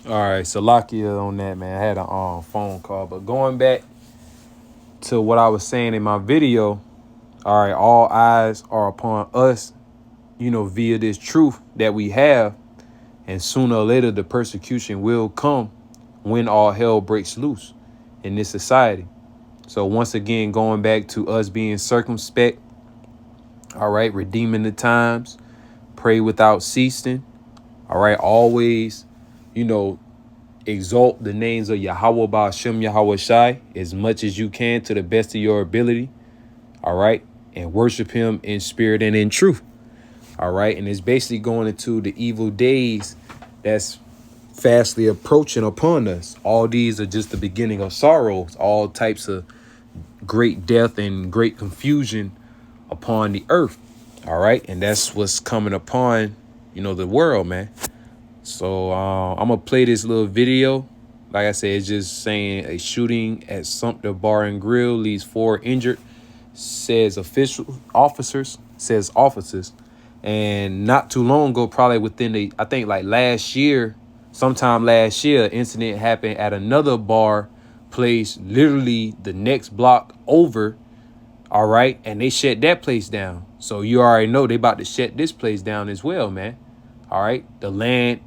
All right, Salakia on that, man. I had a phone call, but going back to what I was saying in my video, all right, all eyes are upon us, via this truth that we have, and sooner or later the persecution will come when all hell breaks loose in this society. So once again, going back to us being circumspect, all right, redeeming the times, pray without ceasing, all right, always, exalt the names of Yahweh Ba'ashem Yahweh Shai as much as you can to the best of your ability. All right. And worship him in spirit and in truth. All right. And it's basically going into the evil days that's fastly approaching upon us. All these are just the beginning of sorrows, all types of great death and great confusion upon the earth. All right. And that's what's coming upon, the world, man. So I'm going to play this little video. Like I said, it's just saying a shooting at Sumter Bar and Grill leaves 4 injured, says officers. And not too long ago, probably within sometime last year, incident happened at another bar place, literally the next block over. All right. And they shut that place down. So you already know they about to shut this place down as well, man. All right. The land.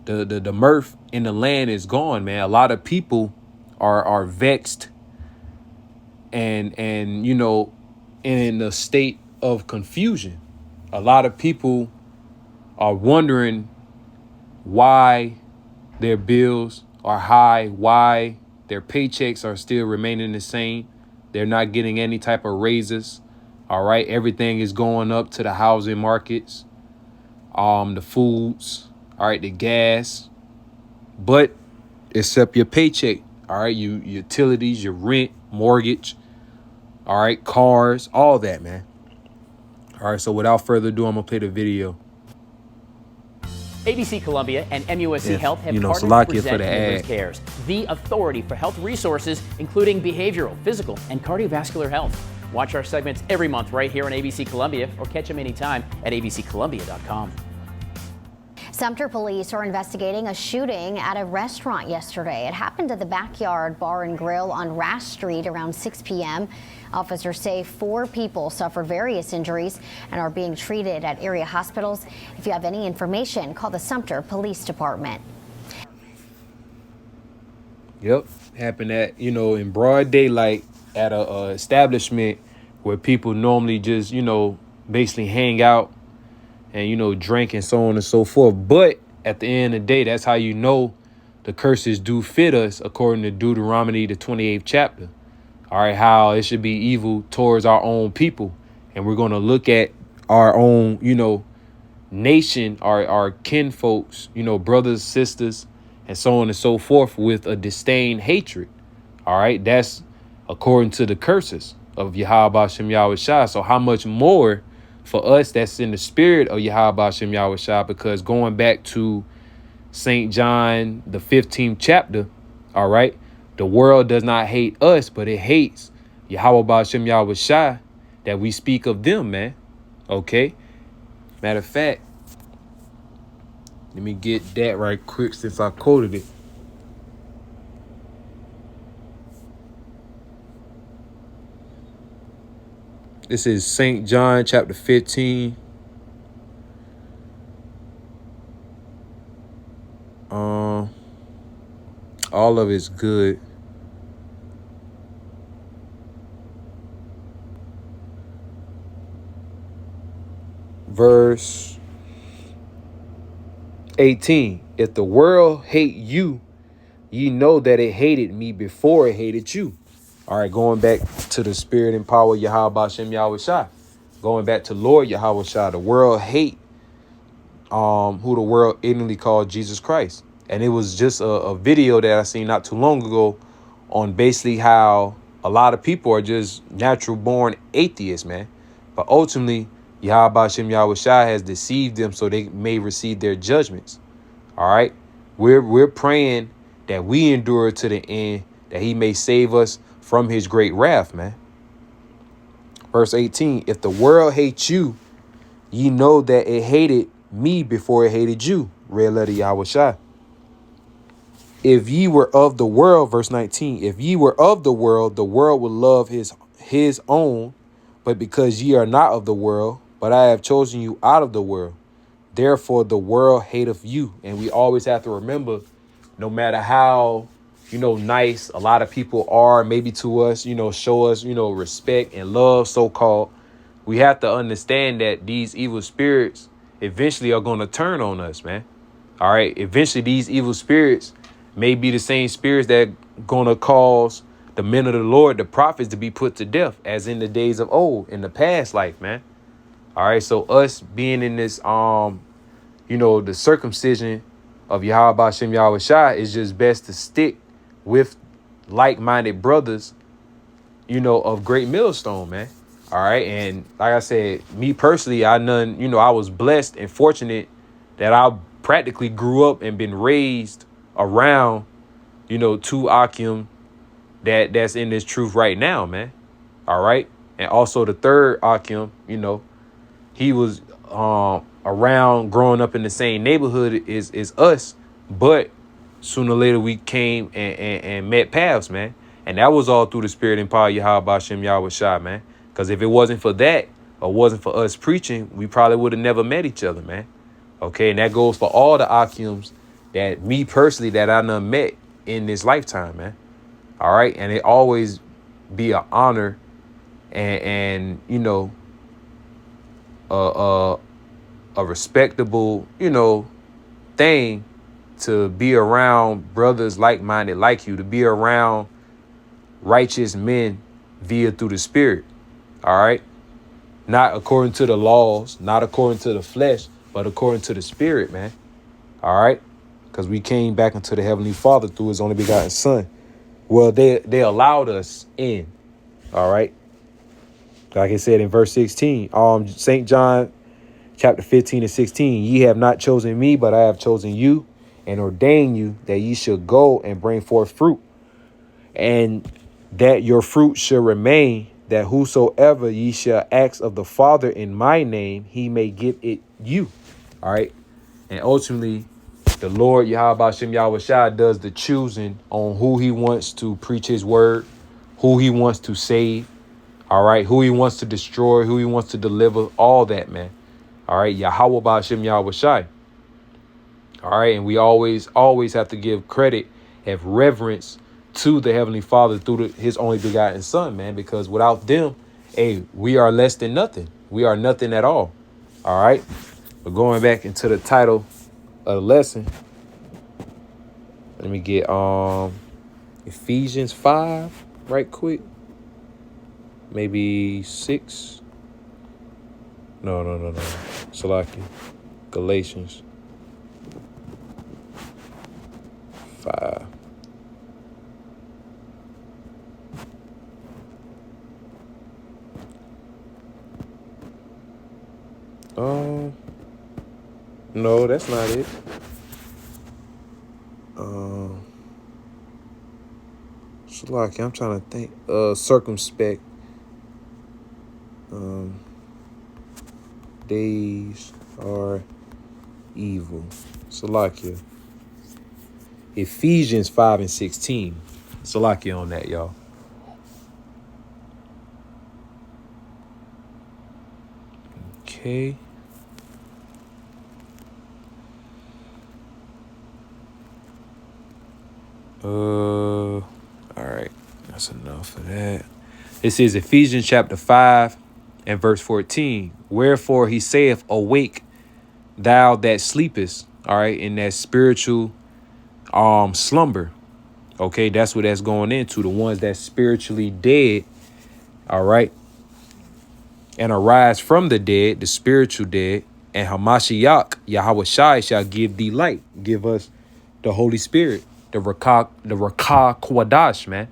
The mirth in the land is gone, man. A lot of people are vexed and in a state of confusion. A lot of people are wondering why their bills are high, why their paychecks are still remaining the same. They're not getting any type of raises. All right. Everything is going up to the housing markets, the foods. All right, the gas, but except your paycheck. All right, utilities, your rent, mortgage. All right, cars, all that, man. All right, so without further ado, I'm gonna play the video. ABC Columbia and MUSC Health have partnered to present Neighbors Cares, the authority for health resources, including behavioral, physical, and cardiovascular health. Watch our segments every month right here on ABC Columbia, or catch them anytime at abccolumbia.com. Sumter police are investigating a shooting at a restaurant yesterday. It happened at the Backyard Bar and Grill on Rash Street around 6 p.m. Officers say 4 people suffered various injuries and are being treated at area hospitals. If you have any information, call the Sumter Police Department. Yep, happened at, in broad daylight at a establishment where people normally just, basically hang out and, drink and so on and so forth. But at the end of the day, that's how the curses do fit us, according to Deuteronomy, the 28th chapter. All right, how it should be evil towards our own people. And we're going to look at our own, nation, our kinfolks, brothers, sisters, and so on and so forth with a disdain, hatred. All right, that's according to the curses of Yahweh Shem Yahweh Shai. So how much more for us that's in the spirit of Yahweh Shem Yahweh Shai, because going back to St. John, the 15th chapter, all right, the world does not hate us, but it hates Yahweh Shem Yahweh Shai that we speak of them, man. Okay. Matter of fact, let me get that right quick since I quoted it. This is St. John chapter 15. All of it's good. Verse 18. If the world hate you, ye know that it hated me before it hated you. All right, going back to the spirit and power of Yahweh Shem Yahweh Shai. Going back to Lord Yahweh Shai. The world hate who the world ignorantly called Jesus Christ. And it was just a video that I seen not too long ago on basically how a lot of people are just natural born atheists, man. But ultimately, Yahweh Shem Yahweh Shai has deceived them so they may receive their judgments. All right. We're praying that we endure to the end, that he may save us from his great wrath, man. Verse 18, if the world hates you, ye know that it hated me before it hated you. Red letter Yahweh Shai. If ye were of the world, verse 19, if ye were of the world would love his own, but because ye are not of the world, but I have chosen you out of the world, therefore the world hateth you. And we always have to remember, no matter how, nice a lot of people are, maybe to us, show us, respect and love, so-called, we have to understand that these evil spirits eventually are going to turn on us, man. All right. Eventually, these evil spirits may be the same spirits that going to cause the men of the Lord, the prophets, to be put to death, as in the days of old, in the past life, man. All right. So us being in this, the circumcision of Yahweh Bashem Yahweh Shai, is just best to stick with like-minded brothers, of great millstone, man. All right. And like I said, me personally, I was blessed and fortunate that I practically grew up and been raised around, two Akim that's in this truth right now, man. All right. And also the third Akim, he was around growing up in the same neighborhood is us. But sooner or later we came and met paths, man. And that was all through the spirit and power of Yahweh Bashem Yahweh Shai, man. Because if it wasn't for that, or wasn't for us preaching, we probably would have never met each other, man. Okay, and that goes for all the Akims that me personally that I done met in this lifetime, man. All right, and it always be an honor and a respectable thing to be around brothers like-minded like you, to be around righteous men via through the spirit. All right, not according to the laws, not according to the flesh, but according to the spirit, man. All right. Because we came back into the Heavenly Father through his only begotten Son. Well, they allowed us in. All right. Like I said in verse 16, St. John chapter 15 and 16, ye have not chosen me, but I have chosen you and ordained you that ye should go and bring forth fruit, and that your fruit shall remain, that whosoever ye shall ask of the Father in my name, he may give it you. All right. And ultimately, the Lord Yahweh Bashem Yahweh Shai does the choosing on who he wants to preach his word, who he wants to save. All right. Who he wants to destroy, who he wants to deliver, all that, man. All right. Yahweh Bashem Yahweh Shai. All right. And we always have to give credit, have reverence to the Heavenly Father through his only begotten Son, man, because without them, we are less than nothing. We are nothing at all. All right. But going back into the title of the lesson, let me get Ephesians 5 right quick. Maybe 6. No. Salaki. Galatians 5. No, that's not it. Salaki, I'm trying to think. Circumspect. Days are evil. Salakia. Ephesians 5 and 16. Salakia on that, y'all. Okay. All right. That's enough of that. This is Ephesians chapter 5 and verse 14. Wherefore he saith, awake, thou that sleepest. All right. In that spiritual slumber. Okay. That's what that's going into. The ones that's spiritually dead. All right. And arise from the dead, the spiritual dead. And Hamashiach, Yahweh Shai, shall give thee light. Give us the Holy Spirit. The Rakah Kwadash, man.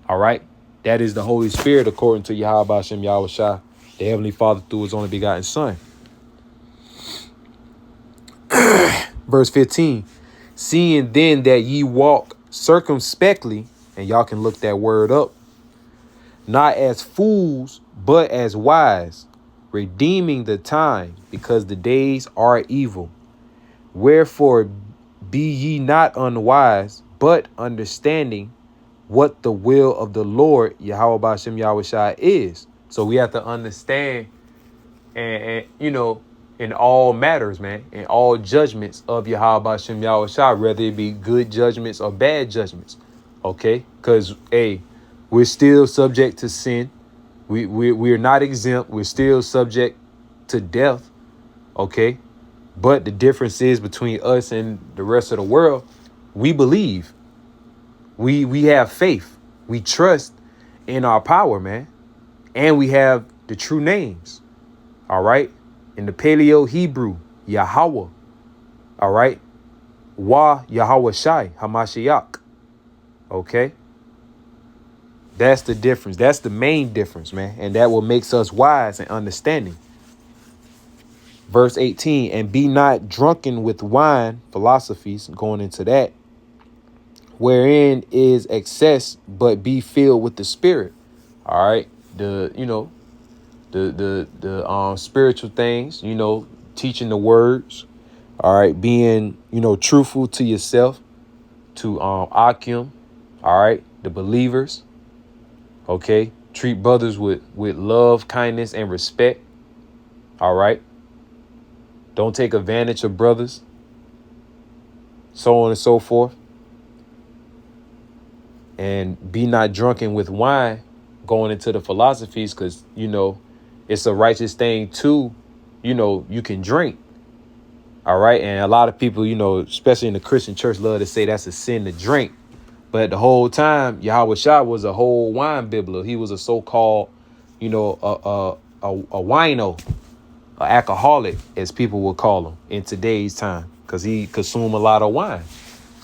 All right. That is the Holy Spirit according to Yahweh Bashem Yahweh Shai, the Heavenly Father through his only begotten Son. Verse 15. Seeing then that ye walk circumspectly, and y'all can look that word up, not as fools, but as wise, redeeming the time, because the days are evil. Wherefore be ye not unwise, but understanding what the will of the Lord, Yahweh Ba'Shem Yahushua, is. So we have to understand, and in all matters, man, in all judgments of Yahweh Ba'Shem Yahushua, whether it be good judgments or bad judgments. Okay? Because, hey, we're still subject to sin. We're not exempt. We're still subject to death. Okay? But the difference is between us and the rest of the world, we believe. We have faith. We trust in our power, man. And we have the true names. All right? In the Paleo Hebrew, Yahweh. All right? Wa Yahweh Shai Hamashiach. Okay? That's the difference. That's the main difference, man. And that what makes us wise and understanding. Verse 18, and be not drunken with wine, philosophies, going into that, wherein is excess, but be filled with the Spirit. All right. The spiritual things, teaching the words. All right. Being, truthful to yourself, to Akim. All right. The believers. Okay. Treat brothers with love, kindness, and respect. All right. Don't take advantage of brothers. So on and so forth. And be not drunken with wine, going into the philosophies, because, it's a righteous thing too. You can drink. All right. And a lot of people, especially in the Christian church, love to say that's a sin to drink. But the whole time, Yahweh Shai was a whole wine bibbler. He was a so-called, a wino. An alcoholic, as people would call him in today's time, because he consumed a lot of wine.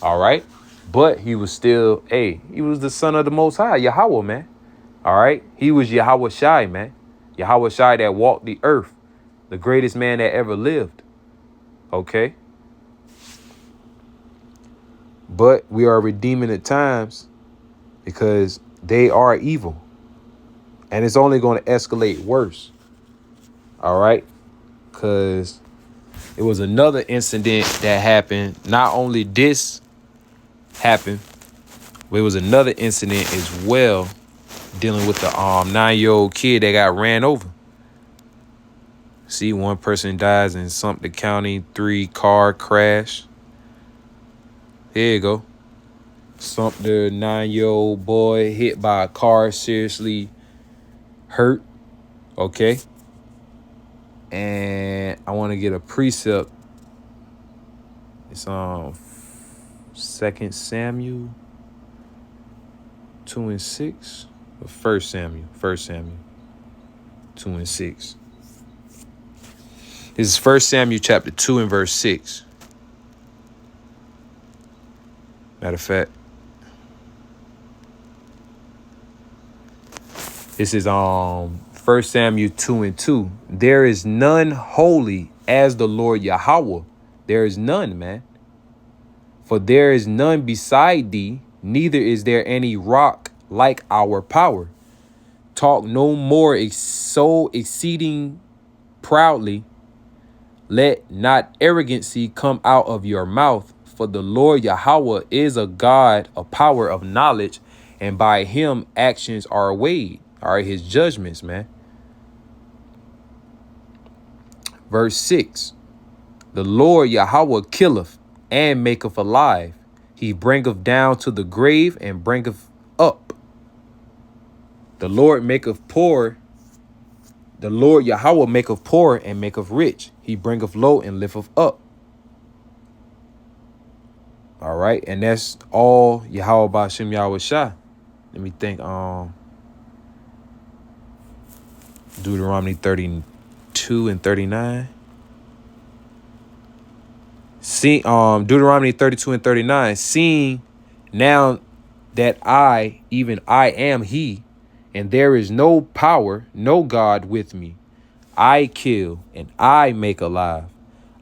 All right. But he was still, he was the son of the Most High, Yahweh, man. All right. He was Yahweh Shai, man. Yahweh Shai that walked the earth, the greatest man that ever lived. Okay. But we are redeeming the times because they are evil. And it's only going to escalate worse. All right. Because it was another incident that happened. Not only this happened, but it was another incident as well, dealing with the 9-year-old kid that got ran over. See, one person dies in Sumter County, 3-car crash. There you go. Sumter, 9-year-old boy hit by a car, seriously hurt. Okay. And I want to get a precept. It's 2 Samuel 2:6. Or 1 Samuel 2:6. This is 1 Samuel chapter 2 and verse 6. Matter of fact, this is 1 Samuel 2:2. There is none holy as the Lord Yahweh. There is none, man. For there is none beside thee, neither is there any rock like our power. Talk no more so exceeding proudly. Let not arrogancy come out of your mouth. For the Lord Yahweh is a God, a power of knowledge, and by him actions are weighed. All right, his judgments, man. Verse 6. The Lord Yahweh killeth and maketh alive. He bringeth down to the grave and bringeth up. The Lord maketh poor. The Lord Yahweh maketh poor and maketh rich. He bringeth low and lifteth up. All right. And that's all Yahweh Ba'Shem Yahushua. Let me think. Deuteronomy 32 and 39. See, Deuteronomy 32 and 39. Seeing now that I, even I am he, and there is no power, no God with me. I kill and I make alive.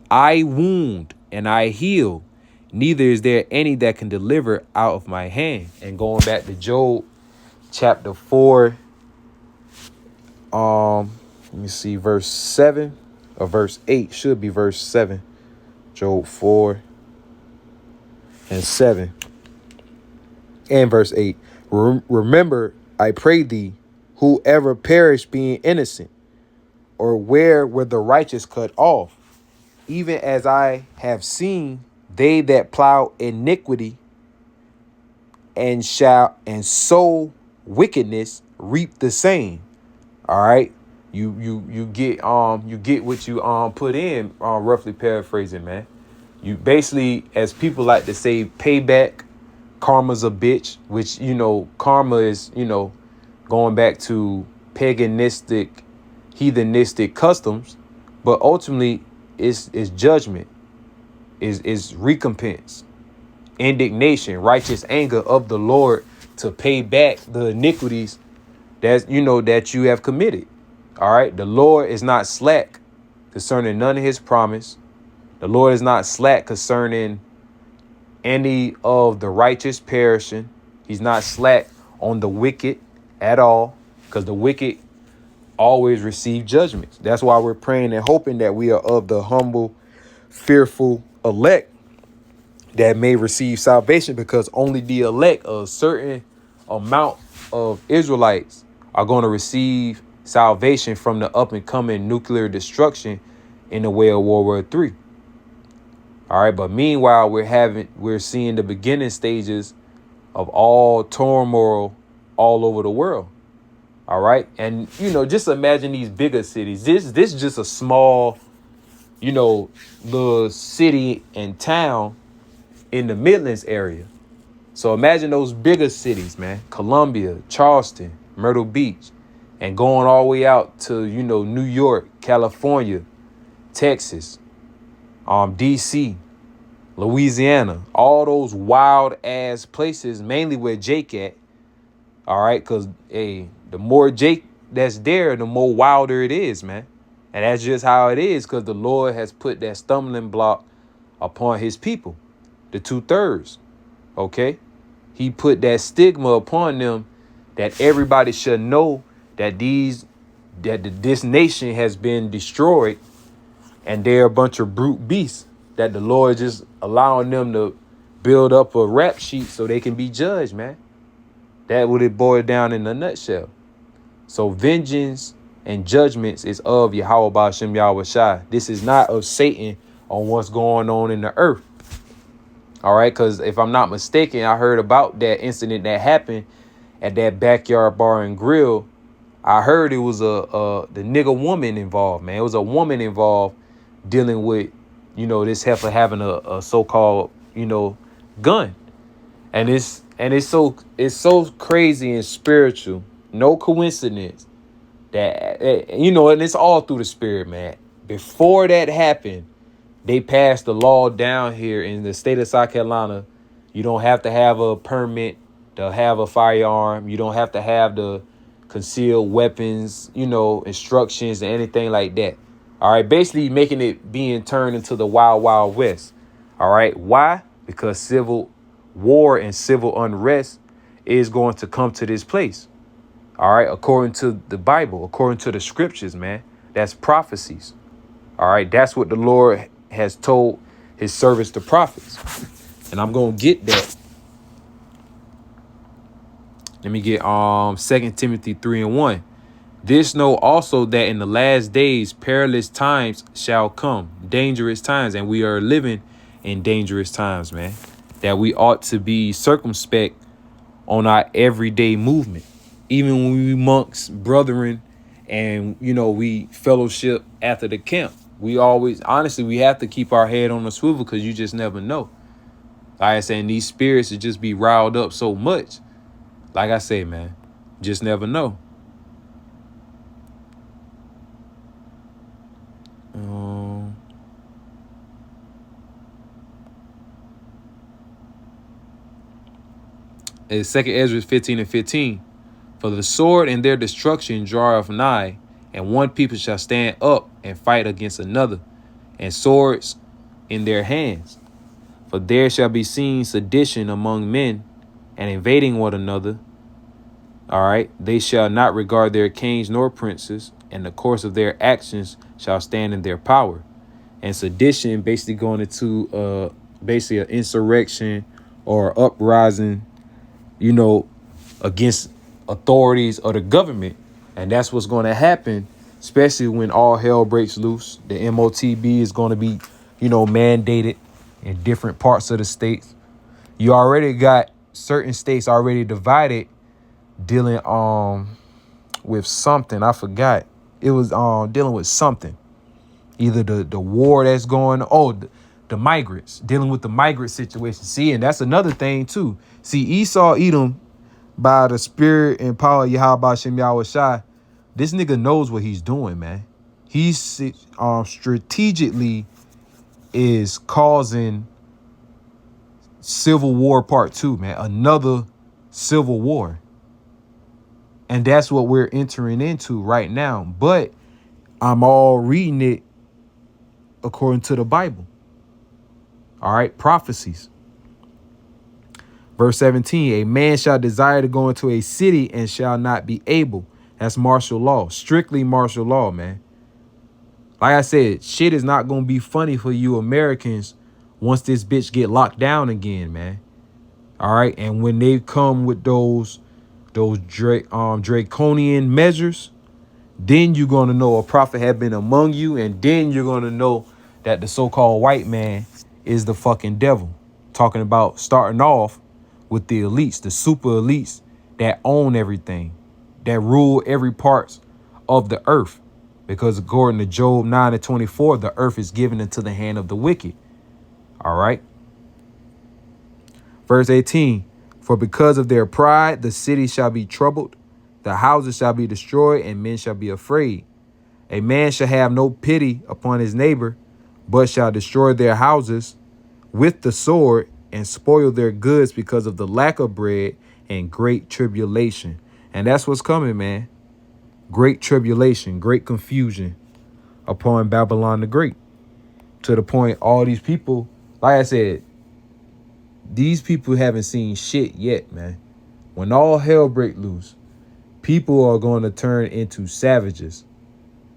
I wound and I heal. Neither is there any that can deliver out of my hand. And going back to Job chapter 4, let me see, verse 7 or verse 8, should be verse 7. Job 4 and 7. And verse 8, remember, I pray thee, whoever perished being innocent, or where were the righteous cut off, even as I have seen they that plow iniquity and sow wickedness reap the same. All right. You get what you put in, roughly paraphrasing, man. You basically, as people like to say, payback, karma's a bitch, which, karma is, going back to paganistic, heathenistic customs, but ultimately it's judgment, is recompense, indignation, righteous anger of the Lord to pay back the iniquities that you have committed. All right. The Lord is not slack concerning none of his promise. The Lord is not slack concerning any of the righteous perishing. He's not slack on the wicked at all, because the wicked always receive judgments. That's why we're praying and hoping that we are of the humble, fearful elect that may receive salvation, because only the elect, a certain amount of Israelites, are going to receive salvation from the up and coming nuclear destruction in the way of World War III. All right. But meanwhile, we're seeing the beginning stages of all turmoil all over the world. All right. And, just imagine these bigger cities. This is just a small, little city and town in the Midlands area. So imagine those bigger cities, man. Columbia, Charleston, Myrtle Beach, and going all the way out to, New York, California, Texas, DC, Louisiana, all those wild ass places, mainly where Jake at. All right. Because, hey, the more Jake that's there, the more wilder it is, man. And that's just how it is, because the Lord has put that stumbling block upon his people, the 2/3. OK, he put that stigma upon them that everybody should know that this nation has been destroyed, and they're a bunch of brute beasts, that the Lord just allowing them to build up a rap sheet so they can be judged, man. That would it boil down in a nutshell. So vengeance and judgments is of Yahweh Ba'ashem Yahweh Shai. This is not of Satan on what's going on in the earth. All right. Because if I'm not mistaken, I heard about that incident that happened at that backyard bar and grill. I heard it was the nigga woman involved, man. It was a woman involved dealing with, this heifer having a so-called, gun. And it's so crazy and spiritual. No coincidence that, and it's all through the spirit, man. Before that happened, they passed the law down here in the state of South Carolina. You don't have to have a permit to have a firearm. You don't have to have the concealed weapons, instructions and anything like that. All right. Basically making it being turned into the wild, wild west. All right. Why? Because civil war and civil unrest is going to come to this place. All right. According to the Bible, according to the scriptures, man, that's prophecies. All right. That's what the Lord has told his servants, the prophets. And I'm going to get that. Let me get 2 Timothy 3:1. This know also that in the last days perilous times shall come, dangerous times, and we are living in dangerous times, man. That we ought to be circumspect on our everyday movement, even when we monks, brethren, and we fellowship after the camp. We always, honestly, we have to keep our head on the swivel, because you just never know. Like I said, these spirits would just be riled up so much. Like I say, man, just never know. It's 2 Ezra 15:15. For the sword and their destruction draweth nigh, and one people shall stand up and fight against another, and swords in their hands. For there shall be seen sedition among men, and invading one another. All right. They shall not regard their kings nor princes, and the course of their actions shall stand in their power. And sedition basically going into basically an insurrection or uprising you know, against authorities or the government. And that's what's going to happen, especially when all hell breaks loose. The MOTB is going to be, mandated in different parts of the states. You already got certain states already divided dealing with something. I forgot. It was dealing with something. Either the war that's going the migrants, dealing with the migrant situation. See, and that's another thing too. See, Esau Edom, by the spirit and power of Yahweh Shem Yahweh Shai, this nigga knows what he's doing, man. He's strategically is causing Civil War Part 2, man. Another civil war. And that's what we're entering into right now. But I'm all reading it according to the Bible. All right, prophecies. Verse 17, a man shall desire to go into a city and shall not be able. That's martial law, strictly martial law, man. Like I said, shit is not going to be funny for you Americans once this bitch get locked down again, man. All right, and when they come with those draconian measures, then you're going to know a prophet had been among you, and then you're going to know that the so-called white man is the fucking devil. Talking about starting off with the elites, the super elites that own everything, that rule every part of the earth. Because according to Job 9:24, the earth is given into the hand of the wicked. All right. Verse 18, for because of their pride, the city shall be troubled, the houses shall be destroyed, and men shall be afraid. A man shall have no pity upon his neighbor, but shall destroy their houses with the sword and spoil their goods because of the lack of bread and great tribulation. And that's what's coming, man. Great tribulation, great confusion upon Babylon the Great. To the point all these people, like I said, these people haven't seen shit yet, man. When all hell break loose, people are going to turn into savages.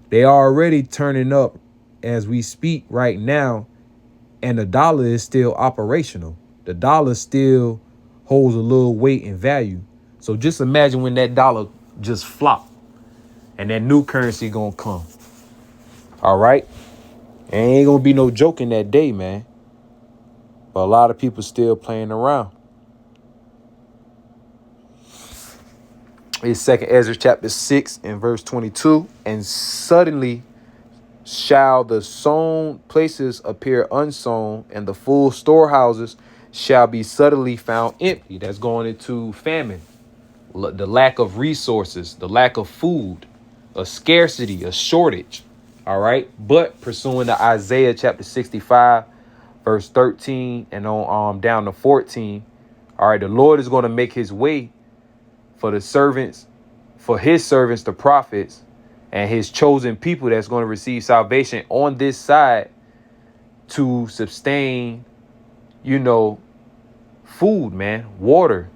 They are already turning up as we speak right now, and the dollar is still operational. The dollar still holds a little weight and value. So just imagine when that dollar just flop and that new currency gonna come. All right? It ain't gonna be no joke in that day, man. But a lot of people still playing around. It's 2nd Ezra chapter 6 and verse 22. And suddenly shall the sown places appear unsown, and the full storehouses shall be suddenly found empty. That's going into famine, the lack of resources, the lack of food, a scarcity, a shortage. All right. But pursuing to Isaiah chapter 65, verse 13 and on down to 14. All right. The Lord is going to make his way for his servants, the prophets, and his chosen people that's going to receive salvation on this side to sustain, food, man, water.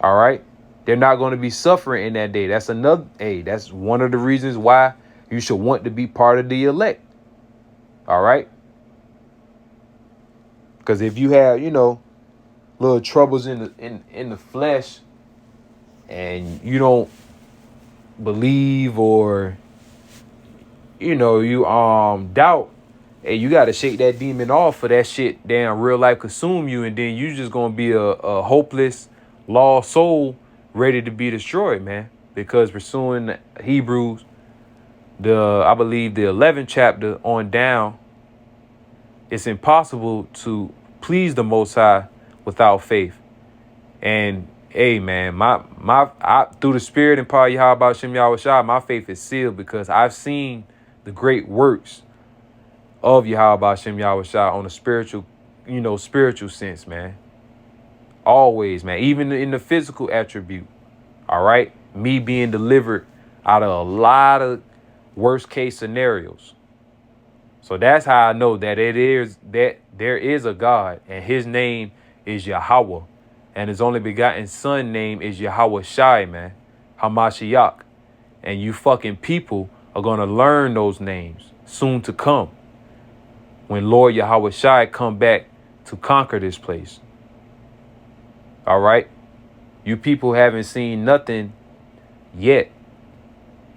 All right. They're not going to be suffering in that day. That's that's one of the reasons why you should want to be part of the elect. All right. Because if you have, little troubles in the flesh, and you don't believe, or you doubt, hey, you got to shake that demon off for that shit damn real life consume you, and then you just gonna be a hopeless lost soul ready to be destroyed, man. Because pursuing Hebrews, I believe the 11th chapter on down, it's impossible to please the Most High without faith. And hey, man, I through the spirit and power of Yahweh Shem Yahweh Shai, my faith is sealed because I've seen the great works of Yahweh Shem Yahweh Shai on a spiritual sense, man. Always, man, even in the physical attribute. All right. Me being delivered out of a lot of worst case scenarios. So that's how I know that there is a God, and his name is Yahweh, and his only begotten son name is Yahweh Shai, man. Hamashiach. And you fucking people are going to learn those names soon to come when Lord Yahweh Shai come back to conquer this place. All right. You people haven't seen nothing yet.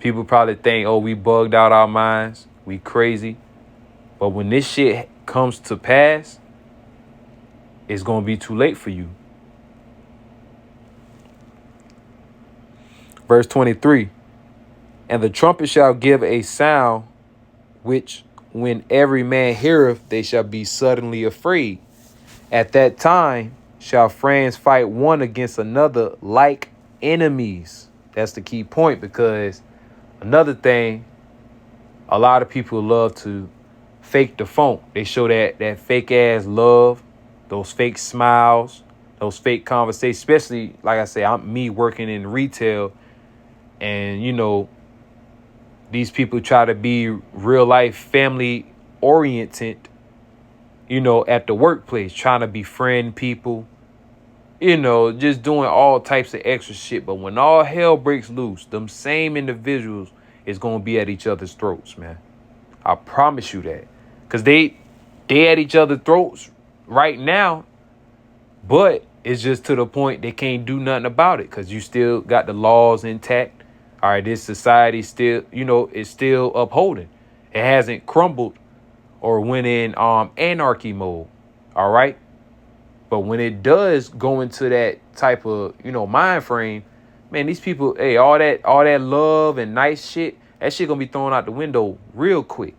People probably think, oh, we bugged out our minds. We crazy. But when this shit comes to pass, it's going to be too late for you. Verse 23. And the trumpet shall give a sound, which when every man heareth, they shall be suddenly afraid. At that time shall friends fight one against another like enemies. That's the key point, because another thing, a lot of people love to fake the funk. They show that fake ass love, those fake smiles, those fake conversations, especially, like I say, I'm me working in retail, and, you know, these people try to be real life family oriented, you know, at the workplace, trying to befriend people, you know, just doing all types of extra shit. But when all hell breaks loose, them same individuals is going to be at each other's throats, man. I promise you that. Because they at each other's throats right now, but it's just to the point they can't do nothing about it, because you still got the laws intact. All right, this society still, you know, is still upholding. It hasn't crumbled or went in anarchy mode. All right. But when it does go into that type of, you know, mind frame, man, these people, hey, all that love and nice shit, that shit gonna be thrown out the window real quick.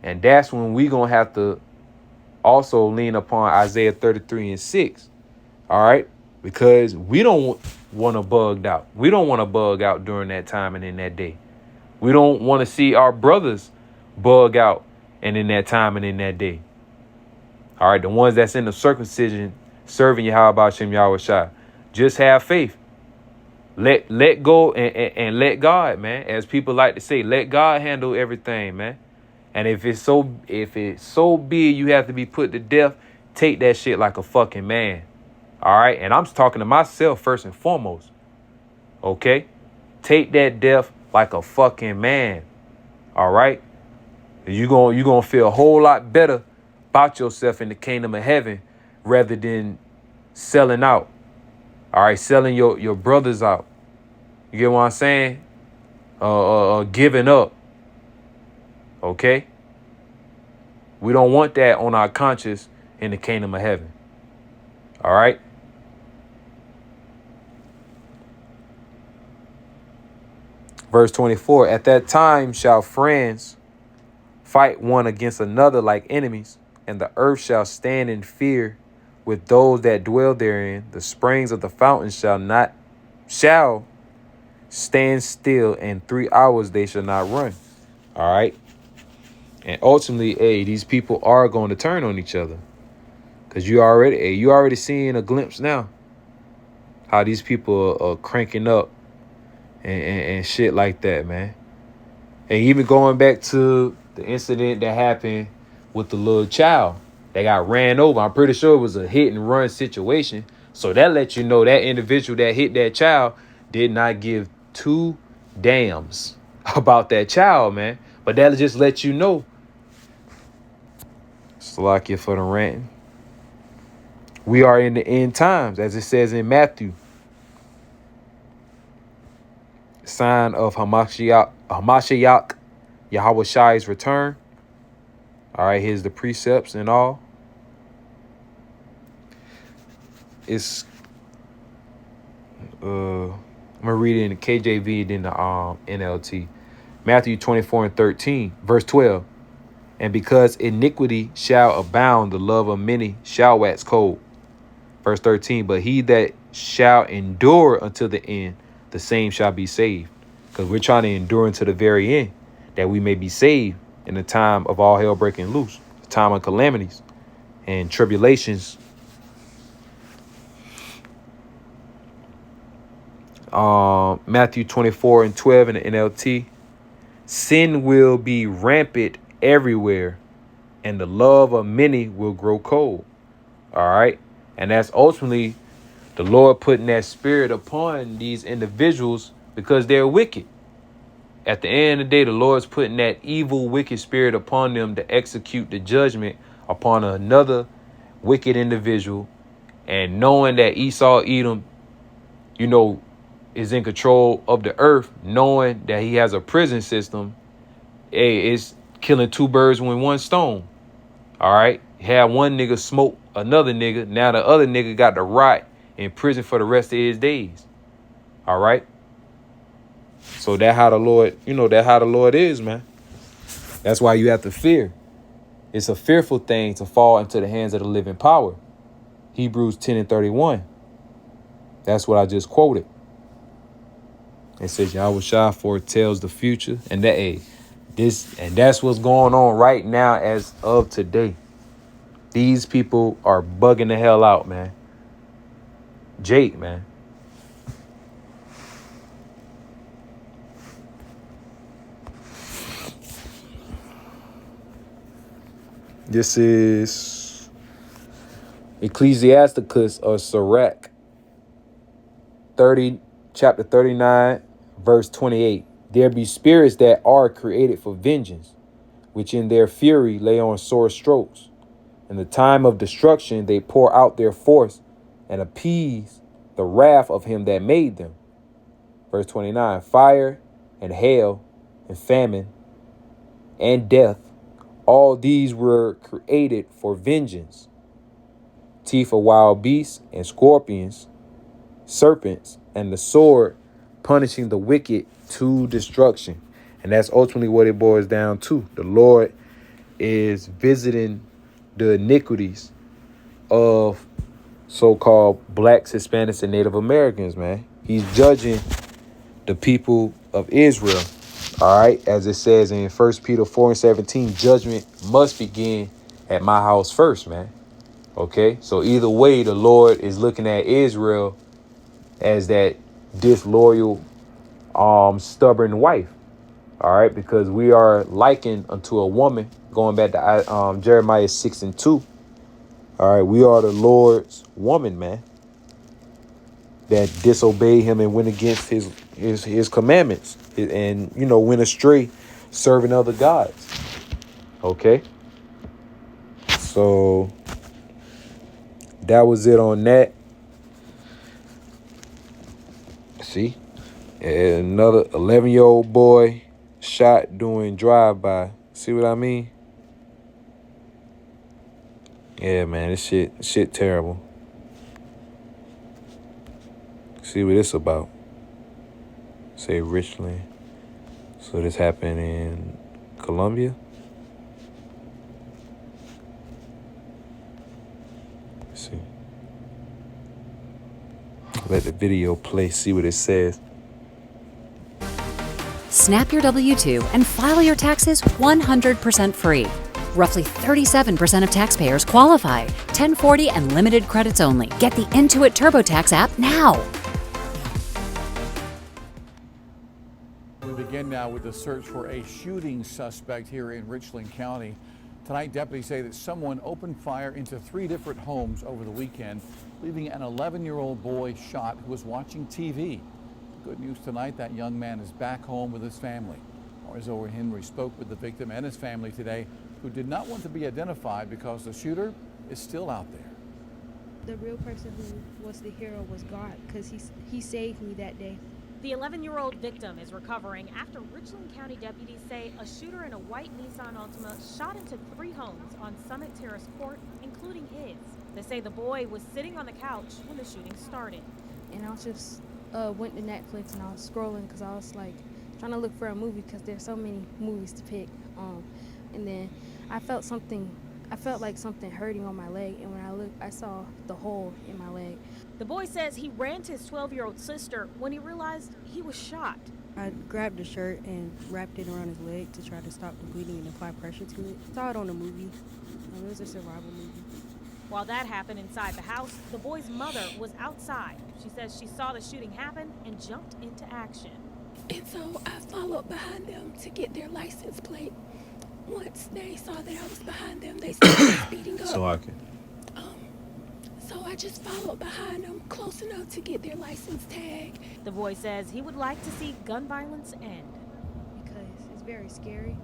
And that's when we gonna have to also lean upon Isaiah 33:6. All right. Because we don't want to bug out. We don't want to bug out during that time and in that day. We don't want to see our brothers bug out and in that time and in that day. All right, the ones that's in the circumcision serving Yahweh Shem Yahweh Shai. Just have faith. Let go and let God, man. As people like to say, let God handle everything, man. And if it's so big you have to be put to death, take that shit like a fucking man. All right. And I'm talking to myself first and foremost. OK, take that death like a fucking man. All right. You're going to feel a whole lot better about yourself in the kingdom of heaven rather than selling out. All right. Selling your brothers out. You get what I'm saying? Giving up. OK, we don't want that on our conscience in the kingdom of heaven. All right. Verse 24, at that time shall friends fight one against another like enemies, and the earth shall stand in fear with those that dwell therein. The springs of the fountains shall stand still, and 3 hours they shall not run. All right. And ultimately, these people are going to turn on each other, because you already seeing a glimpse now how these people are cranking up and shit like that, man. And even going back to the incident that happened with the little child that got ran over. I'm pretty sure it was a hit and run situation. So that lets you know that individual that hit that child did not give two damns about that child, man. But that just lets you know. Salakia for the ranting. We are in the end times, as it says in Matthew. Sign of Hamashiach Yahweh Shai's return. All right, here's the precepts and all. It's I'm gonna read it in the KJV and then the NLT. Matthew 24:13, verse 12. And because iniquity shall abound, the love of many shall wax cold. Verse 13, but he that shall endure until the end, the same shall be saved. Because we're trying to endure until the very end, that we may be saved in the time of all hell breaking loose, the time of calamities and tribulations. Matthew 24:12 in the NLT. Sin will be rampant everywhere, and the love of many will grow cold. All right. And that's ultimately the Lord putting that spirit upon these individuals because they're wicked. At the end of the day, the Lord's putting that evil, wicked spirit upon them to execute the judgment upon another wicked individual And knowing that Esau, Edom, you know, is in control of the earth, knowing that he has a prison system, it's killing two birds with one stone. All right. Had one nigga smoke another nigga. Now the other nigga got to rot in prison for the rest of his days. All right. So that how the Lord, that how the Lord is, man. That's why you have to fear. It's a fearful thing to fall into the hands of the living power. Hebrews 10:31. That's what I just quoted. It says Yahushua foretells the future, and that's what's going on right now as of today. These people are bugging the hell out, man. Jake, man. This is Ecclesiasticus or Sirach 30, chapter 39, verse 28. There be spirits that are created for vengeance, which in their fury lay on sore strokes. In the time of destruction, they pour out their force and appease the wrath of him that made them. Verse 29, fire and hail and famine and death, all these were created for vengeance. Teeth of wild beasts and scorpions, serpents, and the sword punishing the wicked to destruction. And that's ultimately what it boils down to. The Lord is visiting the iniquities of so-called blacks, Hispanics, and Native Americans, man. He's judging the people of Israel. All right. As it says in 1 Peter 4:17, judgment must begin at my house first, man. OK, so either way, the Lord is looking at Israel as that disloyal, stubborn wife. All right, because we are likened unto a woman, going back to Jeremiah 6:2. All right, we are the Lord's woman, man, that disobeyed him and went against his commandments and, went astray serving other gods. OK, so that was it on that. See, another 11-year-old boy shot doing drive-by. See what I mean? Yeah, man, this shit terrible. See what it's about. Say Richland. So this happened in Colombia. Let's see. Let the video play, see what it says. Snap your W-2 and file your taxes 100% free. Roughly 37% of taxpayers qualify. 1040 and limited credits only. Get the Intuit TurboTax app now. We begin now with the search for a shooting suspect here in Richland County. Tonight, deputies say that someone opened fire into 3 different homes over the weekend, leaving an 11-year-old boy shot who was watching TV. Good news tonight, that young man is back home with his family. Our Zoe Henry spoke with the victim and his family today, who did not want to be identified because the shooter is still out there. The real person who was the hero was God, because he saved me that day. The 11-year-old victim is recovering after Richland County deputies say a shooter in a white Nissan Altima shot into 3 homes on Summit Terrace Court, including his. They say the boy was sitting on the couch when the shooting started. And I was just went to Netflix and I was scrolling because I was like trying to look for a movie because there's so many movies to pick. And then I felt like something hurting on my leg, and when I looked, I saw the hole in my leg. The boy says he ran to his 12-year-old sister when he realized he was shot. I grabbed the shirt and wrapped it around his leg to try to stop the bleeding and apply pressure to it. I saw it on a movie. It was a survival movie. While that happened inside the house, the boy's mother was outside. She says she saw the shooting happen and jumped into action. And so I followed behind them to get their license plate. Once they saw that I was behind them, they started speeding up. So I just followed behind them close enough to get their license tag. The boy says he would like to see gun violence end. Because it's very scary.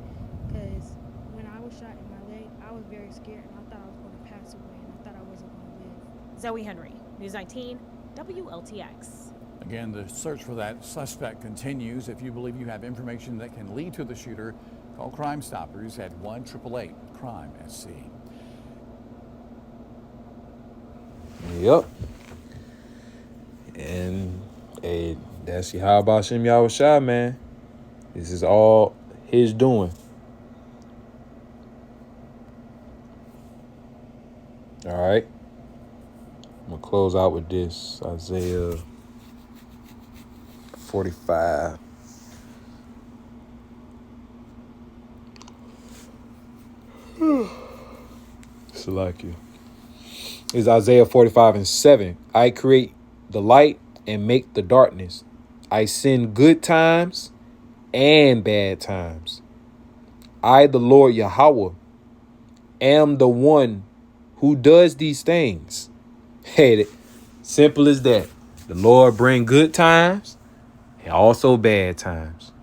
Because when I was shot in my leg, I was very scared and I thought I was going to pass away and I thought I wasn't going to live. Zoe Henry, News 19, WLTX. Again, the search for that suspect continues. If you believe you have information that can lead to the shooter, call Crime Stoppers at 1-888-CRIME-SC. Yep. And hey, that's Yahweh Shem Yahweh Shai, man. This is all his doing. All right. I'm going to close out with this. Isaiah 45. Salakia. It's Isaiah 45:7. I create the light and make the darkness. I send good times and bad times. I, the Lord Yahweh, am the one who does these things. Hey, simple as that. The Lord bring good times and also bad times.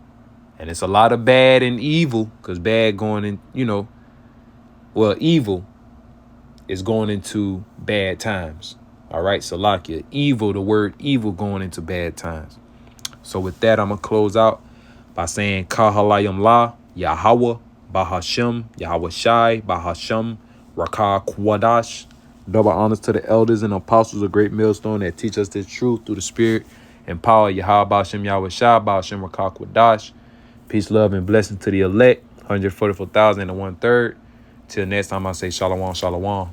And it's a lot of bad and evil, because bad going in, evil is going into bad times. All right, Salakia. Evil, the word evil going into bad times. So with that, I'm going to close out by saying Kahalayam La, Yahweh, Bahashem, Yahweh Shai, Bahashem, Rakah Kwadash. Double honors to the elders and apostles of Great Millstone that teach us this truth through the Spirit and power. Yahweh Bahashem, Yahweh Shai, Bahashem, Rakah Kwadash. Peace, love, and blessing to the elect. 144,000 and 1/3. Till next time, I say Shalom, Shalom.